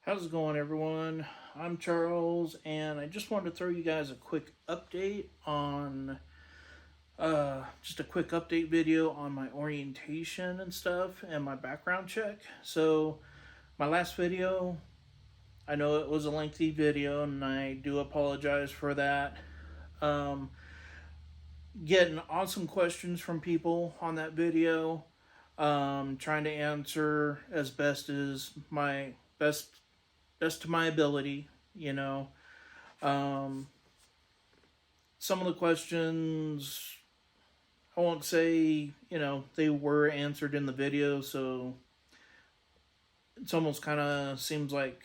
How's it going, everyone? I'm Charles, and I just wanted to throw you guys a quick update on just a quick update video on my orientation and stuff and my background check. So, my last video, I know it was a lengthy video, and I do apologize for that. Um, Getting awesome questions from people on that video, trying to answer as best to my ability, you know. Um, some of the questions, I won't say, they were answered in the video, so it's almost kind of seems like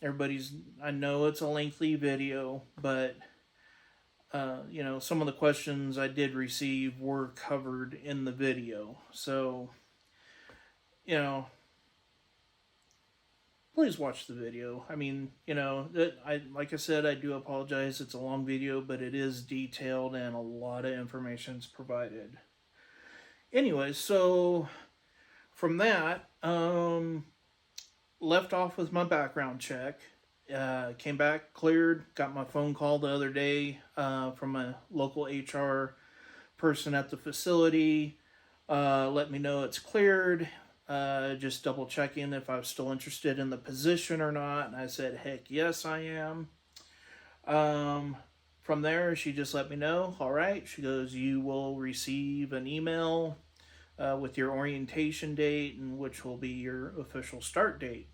I know it's a lengthy video, but, some of the questions I did receive were covered in the video. So, you know, please watch the video. I mean, like I said, I do apologize. It's a long video, but it is detailed and a lot of information is provided. Anyway, so from that, left off with my background check. Came back, cleared, got my phone call the other day from a local HR person at the facility. Let me know it's cleared. Just double checking if I was still interested in the position or not. And I said, heck yes, I am. From there, she just let me know. All right. She goes, you will receive an email with your orientation date, and which will be your official start date.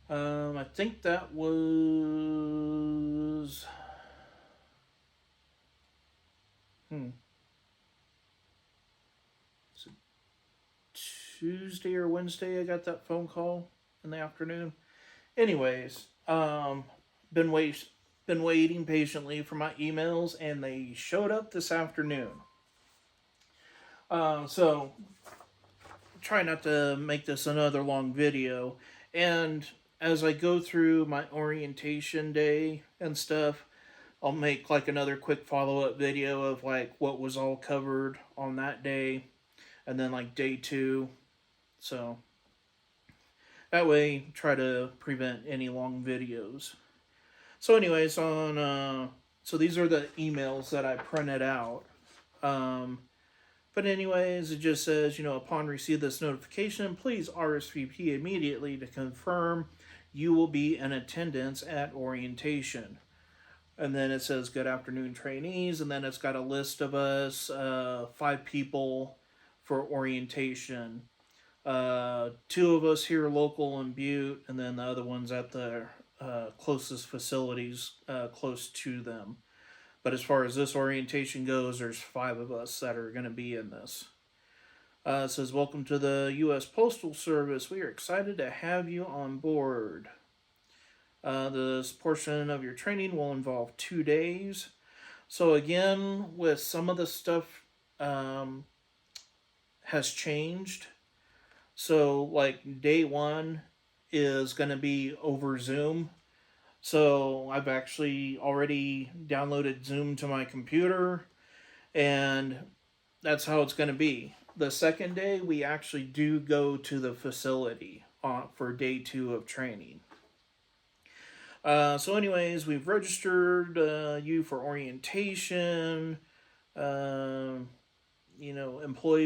I think that was... Tuesday or Wednesday I got that phone call in the afternoon. Anyways, been waiting patiently for my emails, and they showed up this afternoon. So try not to make this another long video. And as I go through my orientation day and stuff, I'll make like another quick follow-up video of like what was all covered on that day, and then like day 2. So that way, try to prevent any long videos. So anyways, so these are the emails that I printed out. But anyways, it just says, upon receipt of this notification, please RSVP immediately to confirm you will be in attendance at orientation. And then it says, good afternoon, trainees. And then it's got a list of us, 5 people for orientation. 2 of us here local in Butte, and then the other ones at the closest facilities close to them. But as far as this orientation goes, there's 5 of us that are going to be in this. It says, welcome to the U.S. Postal Service. We are excited to have you on board. This portion of your training will involve 2 days. So again, with some of the stuff has changed. So like day 1 is going to be over Zoom. So I've actually already downloaded Zoom to my computer, and that's how it's going to be. The second day, we actually do go to the facility for day 2 of training. So anyways, we've registered you for orientation, employee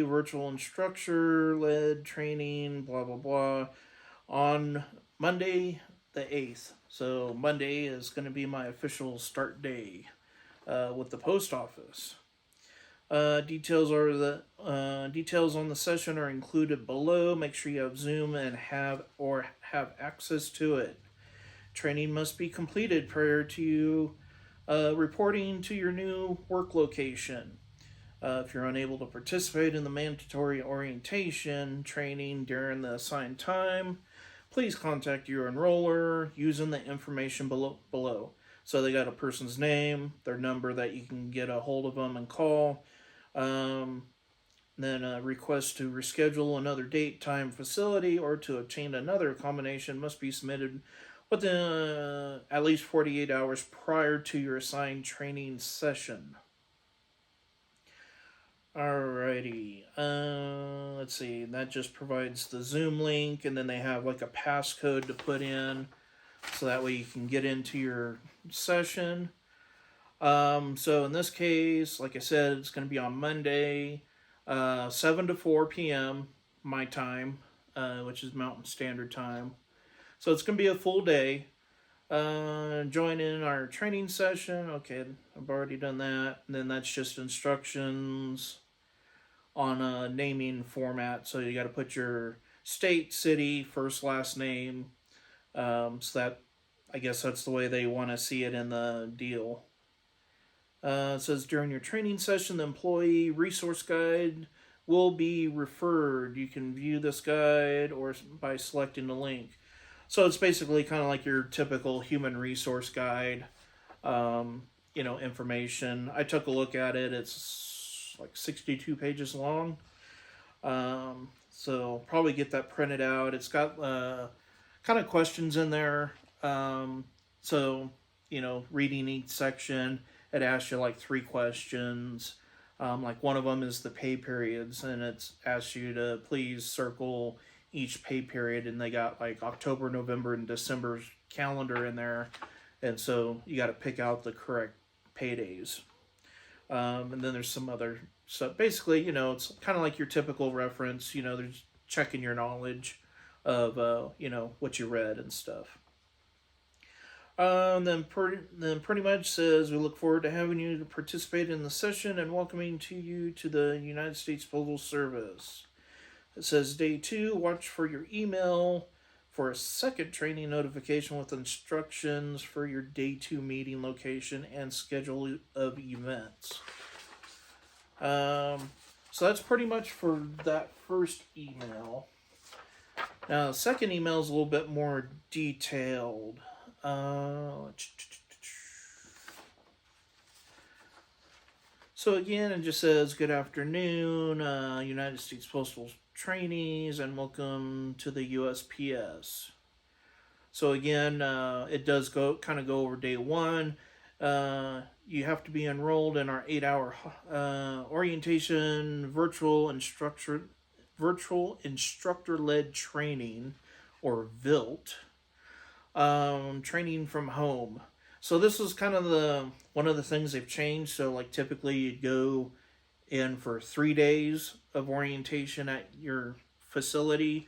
virtual instructor-led training, blah, blah, blah, on Monday the 8th. So Monday is going to be my official start day with the post office. Details on the session are included below. Make sure you have Zoom and have access to it. Training must be completed prior to you reporting to your new work location. If you're unable to participate in the mandatory orientation training during the assigned time, please contact your enroller using the information below. So they got a person's name, their number that you can get a hold of them and call. Then a request to reschedule another date, time, facility, or to obtain another accommodation must be submitted within at least 48 hours prior to your assigned training session. Alrighty. Let's see. That just provides the Zoom link, and then they have like a passcode to put in, so that way you can get into your session. So in this case, like I said, it's going to be on Monday, 7 to 4 p.m. my time, which is Mountain Standard Time. So it's going to be a full day. Join in our training session. Okay, I've already done that. And then that's just instructions on a naming format. So you got to put your state, city, first, last name. So that, I guess that's the way they want to see it in the deal. It says during your training session, the employee resource guide will be referred. You can view this guide or by selecting the link. So it's basically kind of like your typical human resource guide, information. I took a look at it. It's like 62 pages long. So probably get that printed out. It's got kind of questions in there. So, reading each section, it asks you like 3 questions. Like one of them is the pay periods, and it asks you to please circle each pay period, and they got like October, November, and December's calendar in there, and so you got to pick out the correct paydays. And then there's some other stuff. Basically, it's kind of like your typical reference. There's checking your knowledge of what you read and stuff. Then pretty much says we look forward to having you to participate in the session and welcoming you to the United States Postal Service. It says day 2, watch for your email for a second training notification with instructions for your day 2 meeting location and schedule of events. So that's pretty much for that first email. Now the second email is a little bit more detailed. So again, it just says, good afternoon, United States Postal trainees, and welcome to the USPS. So again, it does go over day 1. You have to be enrolled in our 8-hour orientation virtual instructor-led training, or VILT. Training from home. So this is kind of one of the things they've changed. So like typically you'd go in for 3 days of orientation at your facility.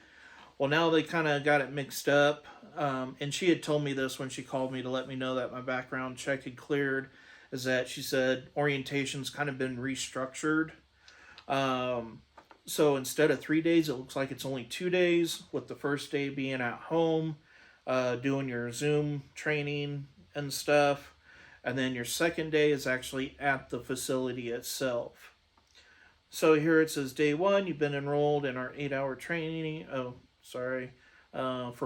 Well, now they kind of got it mixed up. And she had told me this when she called me to let me know that my background check had cleared, is that she said orientation's kind of been restructured. So instead of 3 days, it looks like it's only 2 days, with the first day being at home, doing your Zoom training and stuff. And then your second day is actually at the facility itself. So here it says day 1, you've been enrolled in our 8-hour training. For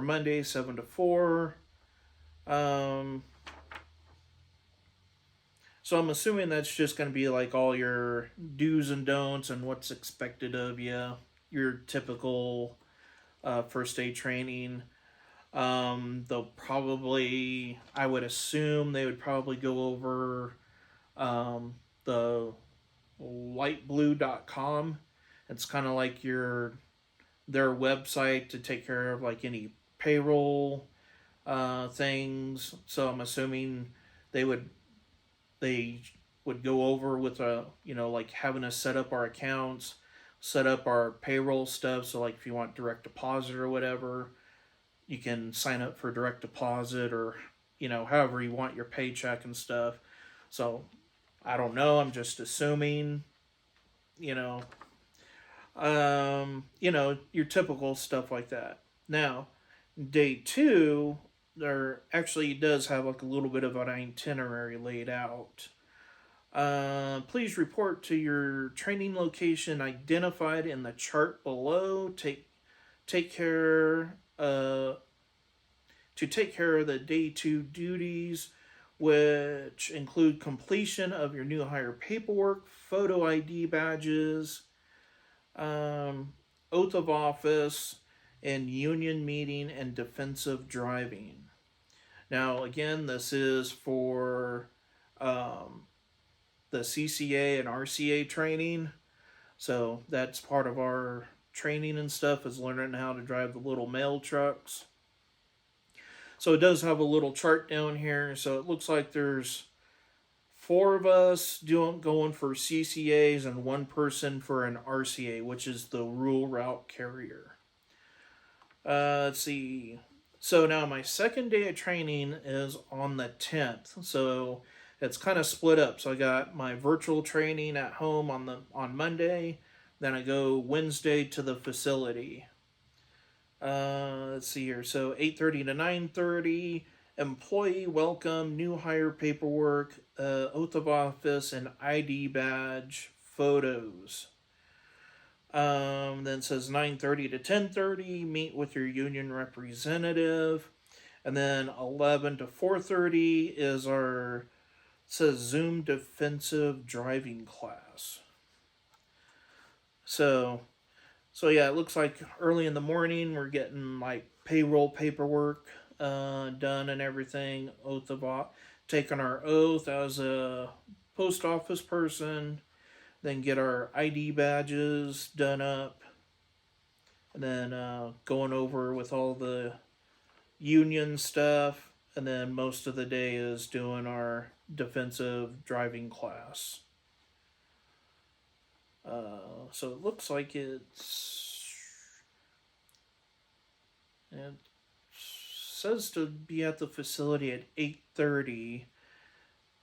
Monday, 7 to 4. So I'm assuming that's just going to be like all your do's and don'ts and what's expected of you. Your typical first day training. They'll probably, I would assume they would probably go over the lightblue.com. It's kind of like their website to take care of like any payroll things. So I'm assuming they would go over with like having us set up our accounts, set up our payroll stuff. So like if you want direct deposit or whatever, you can sign up for direct deposit, or however you want your paycheck and stuff. So I don't know, I'm just assuming, your typical stuff like that. Now, day 2, there actually does have like a little bit of an itinerary laid out. Please report to your training location identified in the chart below. Take care of the day 2 duties, which include completion of your new hire paperwork, photo ID badges, oath of office, and union meeting and defensive driving. Now, again, this is for the CCA and RCA training. So that's part of our training and stuff, is learning how to drive the little mail trucks. So it does have a little chart down here. So it looks like there's four of us going for CCAs and one person for an RCA, which is the rural route carrier. Let's see. So now my second day of training is on the 10th. So it's kind of split up. So I got my virtual training at home on Monday. Then I go Wednesday to the facility. Let's see here. So 8:30 to 9:30. Employee welcome, new hire paperwork, oath of office, and ID badge photos. Then it says 9:30 to 10:30. Meet with your union representative. And then 11 to 4:30 is our, says Zoom defensive driving class. So yeah, it looks like early in the morning we're getting like payroll paperwork done and everything. Taking our oath as a post office person. Then get our ID badges done up. And then going over with all the union stuff. And then most of the day is doing our defensive driving class. So it looks like it says to be at the facility at 8:30.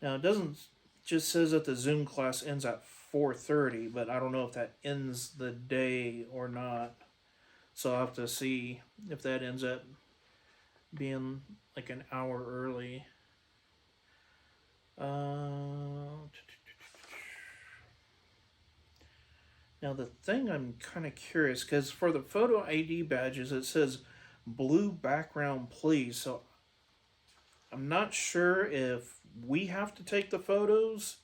Now it doesn't just says that the Zoom class ends at 4:30, but I don't know if that ends the day or not. So I'll have to see if that ends up being like an hour early. Now the thing I'm kind of curious, because for the photo ID badges it says blue background please, so I'm not sure if we have to take the photos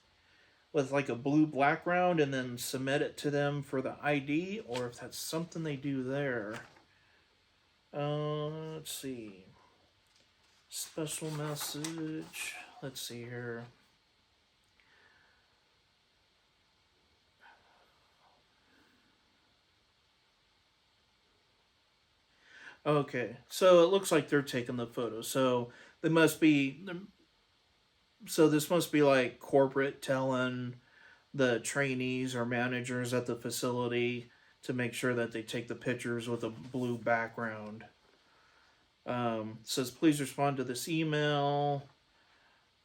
with like a blue background and then submit it to them for the ID, or if that's something they do there. Let's see. Special message. Let's see here. Okay, so it looks like they're taking the photos. So they must be. So this must be like corporate telling the trainees or managers at the facility to make sure that they take the pictures with a blue background. Says please respond to this email.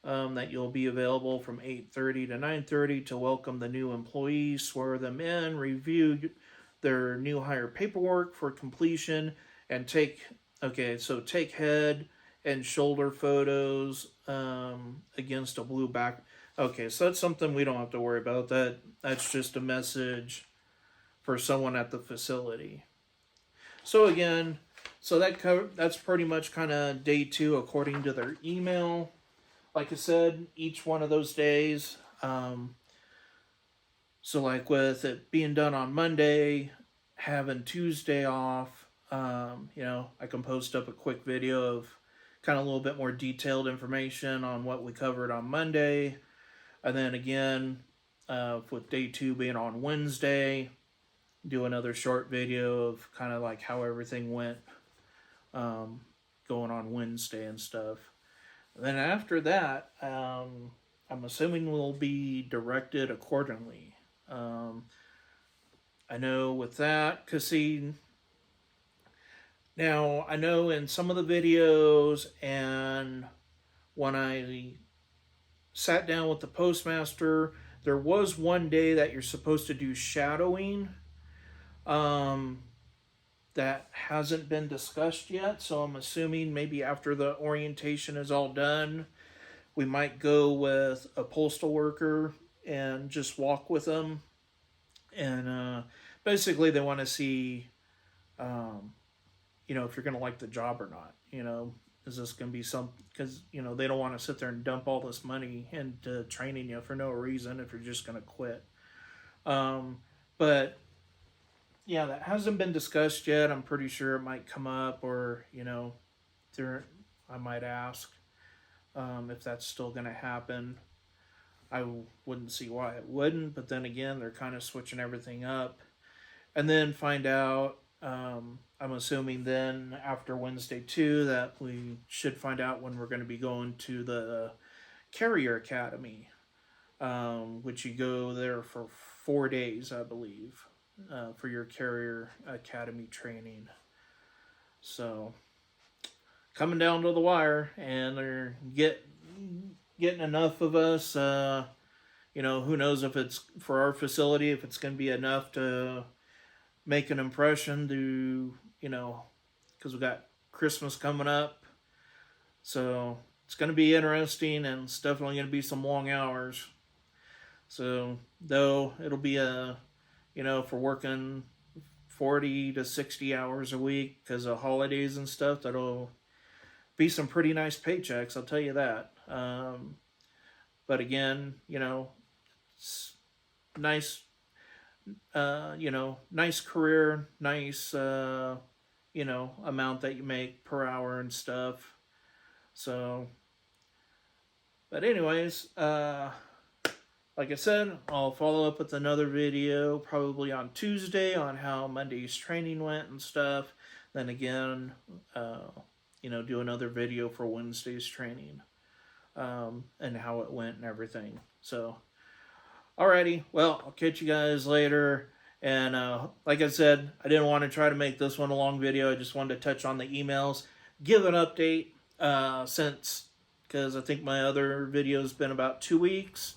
That you'll be available from 8:30 to 9:30 to welcome the new employees, swear them in, review their new hire paperwork for completion, and take head and shoulder photos against a blue back. Okay, so that's something we don't have to worry about. That's just a message for someone at the facility. So again, that's pretty much kind of day 2 according to their email. Like I said, each one of those days. So like with it being done on Monday, having Tuesday off, I can post up a quick video of kind of a little bit more detailed information on what we covered on Monday. And then again, with day 2 being on Wednesday, do another short video of kind of like how everything went going on Wednesday and stuff. And then after that, I'm assuming we'll be directed accordingly. I know with that, because see, now I know in some of the videos and when I sat down with the postmaster, there was one day that you're supposed to do shadowing. That hasn't been discussed yet, so I'm assuming maybe after the orientation is all done, we might go with a postal worker and just walk with them. And basically they want to see, if you're going to like the job or not. Is this going to be because, they don't want to sit there and dump all this money into training you for no reason if you're just going to quit. But yeah, that hasn't been discussed yet. I'm pretty sure it might come up, or I might ask if that's still going to happen. I wouldn't see why it wouldn't, but then again, they're kind of switching everything up. And then find out, I'm assuming then after Wednesday too, that we should find out when we're going to be going to the Carrier Academy, which you go there for 4 days, I believe, for your Carrier Academy training. So coming down to the wire, and they're getting enough of us. Who knows if it's for our facility, if it's going to be enough to make an impression to, because we got Christmas coming up. So it's going to be interesting, and it's definitely going to be some long hours. So, though it'll be for working 40 to 60 hours a week because of holidays and stuff, that'll be some pretty nice paychecks, I'll tell you that. But again, it's nice, nice career, nice, amount that you make per hour and stuff. So, but anyways, like I said, I'll follow up with another video probably on Tuesday on how Monday's training went and stuff. Then again, do another video for Wednesday's training, and how it went and everything. So, alrighty, well, I'll catch you guys later. And like I said, I didn't want to try to make this one a long video. I just wanted to touch on the emails, give an update because I think my other video's been about 2 weeks.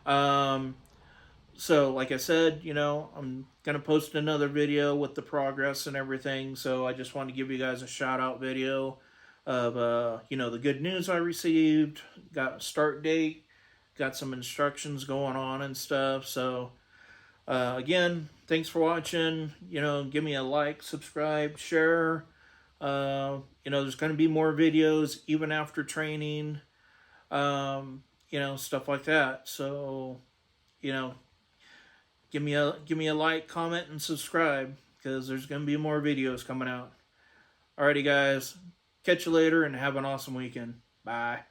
So like I said, I'm going to post another video with the progress and everything. So I just want to give you guys a shout out video of, the good news I received, got a start date, got some instructions going on and stuff. So, again, thanks for watching. Give me a like, subscribe, share. There's going to be more videos even after training, stuff like that. So, give me a like, comment, and subscribe because there's going to be more videos coming out. Alrighty, guys. Catch you later and have an awesome weekend. Bye.